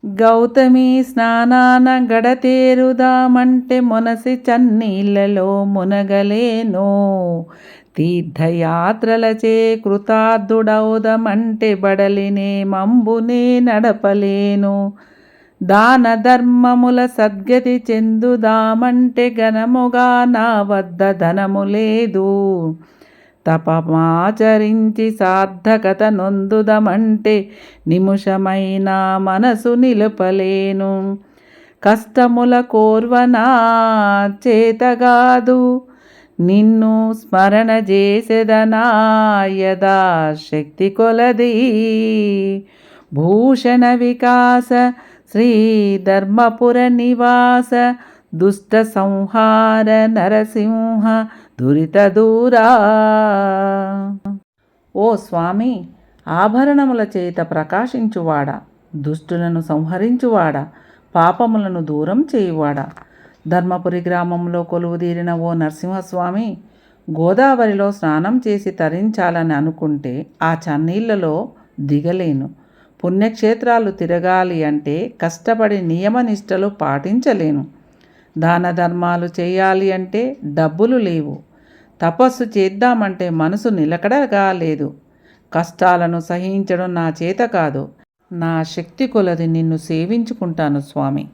గౌతమి స్నానాన గడతేరుదామంటే మొనసి చన్నీళ్ళలో మునగలేనో. తీర్థయాత్రలచే కృతార్థుడౌదమంటే బడలినే మంబునే నడపలేను. దాన ధర్మముల సద్గతి చెందుదామంటే ఘనముగా నా వద్ద ధనము లేదు. తపమాచరించి సార్థకత నొందుదమంటే నిముషమైన మనసు నిలుపలేను. కష్టముల కోర్వనా చేతగాదు, నిన్ను స్మరణ చేసెదనా యదా శక్తి కొలది. భూషణ వికాస శ్రీ ధర్మపుర నివాస దుష్ట సంహార నరసింహ దురిత దూరా. ఓ స్వామి, ఆభరణముల చేత ప్రకాశించువాడా, దుష్టులను సంహరించువాడా, పాపములను దూరం చేయువాడా, ధర్మపురి గ్రామంలో కొలువుదీరిన ఓ నరసింహస్వామి, గోదావరిలో స్నానం చేసి తరించాలని అనుకుంటే ఆ చన్నీళ్లలో దిగలేను. పుణ్యక్షేత్రాలు తిరగాలి అంటే కష్టపడి నియమనిష్టలు పాటించలేను. దాన ధర్మాలు చేయాలి అంటే డబ్బులు లేవు. తపస్సు చేద్దామంటే మనసు నిలకడగా లేదు. కష్టాలను సహించడం నా చేత కాదు. నా శక్తి కొలది నిన్ను సేవించుకుంటాను స్వామి.